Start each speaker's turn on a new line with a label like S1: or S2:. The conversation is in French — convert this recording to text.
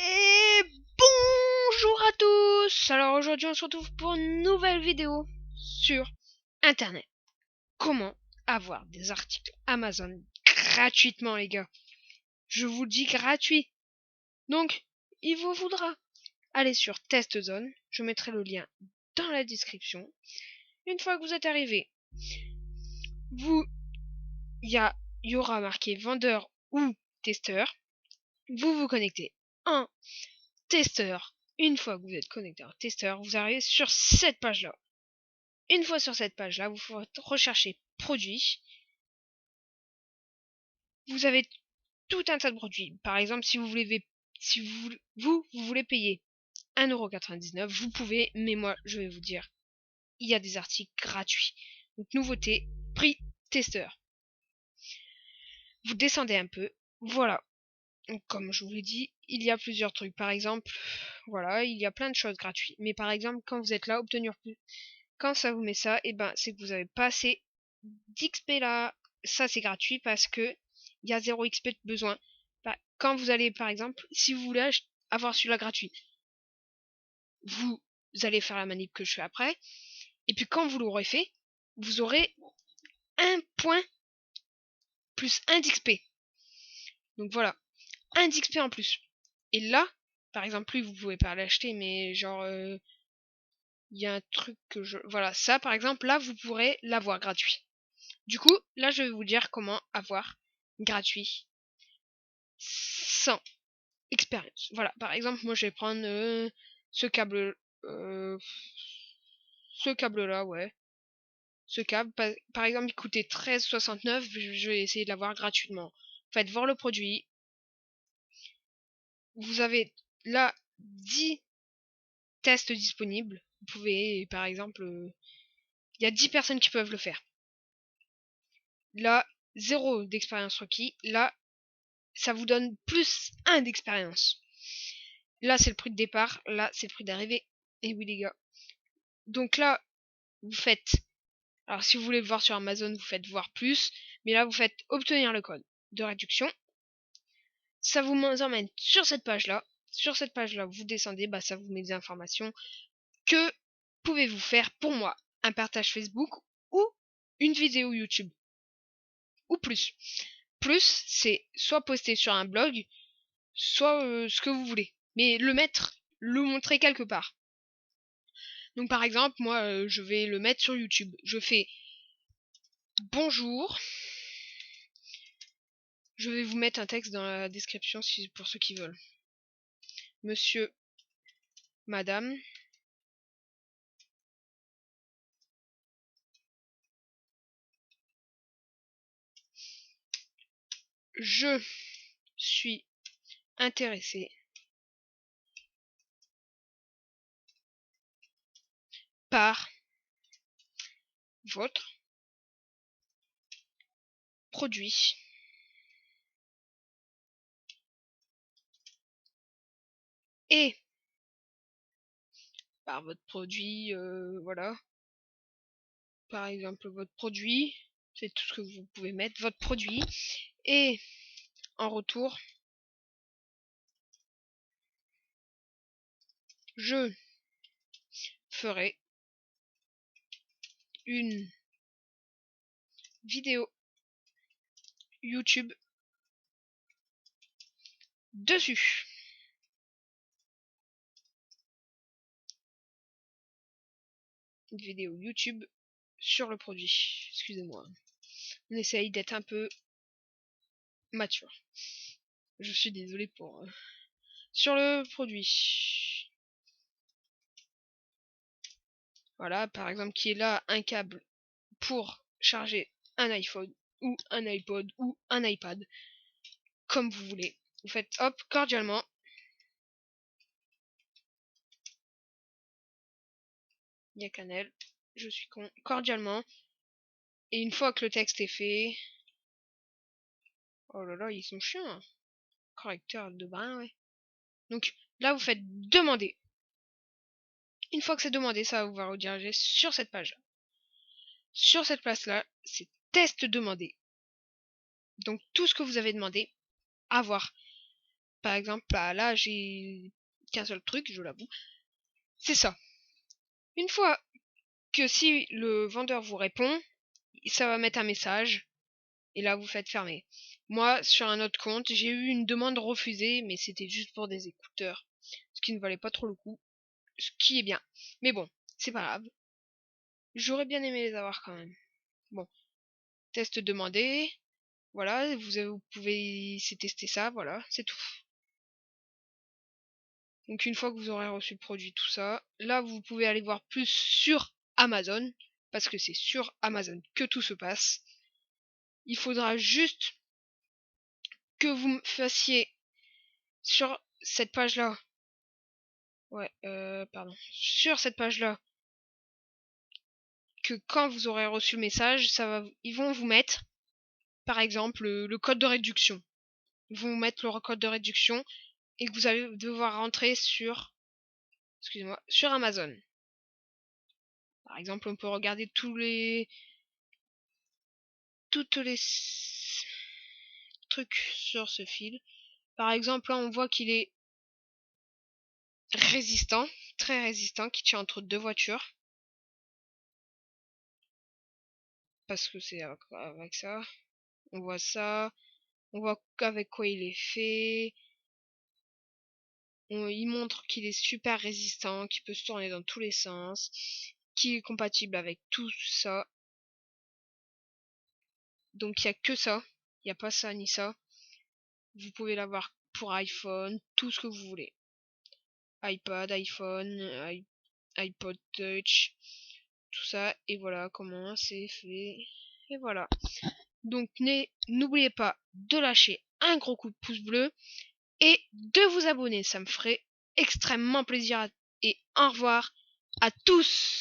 S1: Et bonjour à tous. Alors aujourd'hui on se retrouve pour une nouvelle vidéo sur internet. Comment avoir des articles Amazon gratuitement, les gars. Je vous dis gratuit. Donc il vous faudra aller sur TestZone. Je mettrai le lien dans la description. Une fois que vous êtes arrivé, il y aura marqué vendeur ou testeur. Vous vous connectez en testeur. Une fois que vous êtes connecté en testeur, vous arrivez sur cette page-là. Une fois sur cette page-là, vous pouvez rechercher produits. Vous avez tout un tas de produits. Par exemple, si vous voulez, vous voulez payer 1,99€, vous pouvez, mais moi, je vais vous dire, il y a des articles gratuits. Donc, nouveauté, prix, testeur. Vous descendez un peu. Voilà. Donc, comme je vous l'ai dit, il y a plusieurs trucs. Par exemple, voilà, il y a plein de choses gratuites. Mais par exemple, quand vous êtes là, obtenir plus. Quand ça vous met ça, et ben, c'est que vous avez pas assez d'XP là. Ça, c'est gratuit parce que il y a 0 XP de besoin. Quand vous allez, par exemple, si vous voulez avoir celui-là gratuit, vous allez faire la manip que je fais après. Et puis quand vous l'aurez fait, vous aurez un point plus 1 d'XP. Donc voilà, 1 d'XP en plus. Et là, par exemple, lui, vous pouvez pas l'acheter, mais genre, il y a un truc que je... Voilà, ça, par exemple, là, vous pourrez l'avoir gratuit. Du coup, là, je vais vous dire comment avoir gratuit sans expérience. Voilà, par exemple, moi, je vais prendre ce câble... euh, ce câble-là, ouais. Ce câble, par exemple, il coûtait 13,69. Je vais essayer de l'avoir gratuitement. Faites voir le produit. Vous avez là 10 tests disponibles. Vous pouvez, par exemple, il y a 10 personnes qui peuvent le faire. Là, 0 d'expérience requis. Là, ça vous donne plus 1 d'expérience. Là, c'est le prix de départ. Là, c'est le prix d'arrivée. Et oui, les gars. Donc là, vous faites... Alors, si vous voulez voir sur Amazon, vous faites voir plus. Mais là, vous faites obtenir le code de réduction. Ça vous emmène sur cette page-là. Sur cette page-là, vous descendez. Bah, ça vous met des informations. Que pouvez-vous faire pour moi? Un partage Facebook ou une vidéo YouTube. Ou plus. Plus, c'est soit poster sur un blog, soit ce que vous voulez. Mais le montrer quelque part. Donc par exemple, moi, je vais le mettre sur YouTube. Je fais bonjour. Je vais vous mettre un texte dans la description pour ceux qui veulent. Monsieur, madame. Je suis intéressé par votre produit. Et par votre produit, voilà. Par exemple, votre produit, c'est tout ce que vous pouvez mettre, votre produit. Et en retour, je ferai une vidéo YouTube dessus. Une vidéo YouTube sur le produit. Excusez-moi. On essaye d'être un peu mature. Je suis désolé pour... Sur le produit. Voilà, par exemple, qui est là un câble pour charger un iPhone ou un iPod ou un iPad. Comme vous voulez. Vous faites hop, cordialement. Il y a Canel. Je suis con. Cordialement. Et une fois que le texte est fait... Oh là là, ils sont chiants. Hein. Correcteur de brin, ouais. Donc là, vous faites demander. Une fois que c'est demandé, ça va vous rediriger sur cette page. Sur cette place-là, c'est test demandé. Donc tout ce que vous avez demandé, avoir Par exemple, là j'ai qu'un seul truc, je l'avoue. C'est ça. Une fois que si le vendeur vous répond, ça va mettre un message et là vous faites fermer. Moi, sur un autre compte, j'ai eu une demande refusée, mais c'était juste pour des écouteurs, ce qui ne valait pas trop le coup, ce qui est bien. Mais bon, c'est pas grave. J'aurais bien aimé les avoir quand même. Bon, test demandé. Voilà, vous pouvez essayer de tester ça, voilà, c'est tout. Donc une fois que vous aurez reçu le produit, tout ça, là vous pouvez aller voir plus sur Amazon, parce que c'est sur Amazon que tout se passe. Il faudra juste que vous me fassiez sur cette page-là. Ouais, pardon. Sur cette page-là, que quand vous aurez reçu le message, ils vont vous mettre, par exemple, le code de réduction. Ils vont vous mettre le code de réduction et que vous allez devoir rentrer sur Amazon. Par exemple, on peut regarder toutes les trucs sur ce fil. Par exemple, là, on voit qu'il est résistant, très résistant, qui tient entre deux voitures. Parce que c'est avec ça. On voit ça. On voit avec quoi il est fait. Il montre qu'il est super résistant, qu'il peut se tourner dans tous les sens, qu'il est compatible avec tout ça. Donc il n'y a que ça. Il n'y a pas ça ni ça. Vous pouvez l'avoir pour iPhone, tout ce que vous voulez. iPad, iPhone, iPod Touch, tout ça. Et voilà comment c'est fait. Et voilà. Donc n'oubliez pas de lâcher un gros coup de pouce bleu et de vous abonner. Ça me ferait extrêmement plaisir. Et au revoir à tous.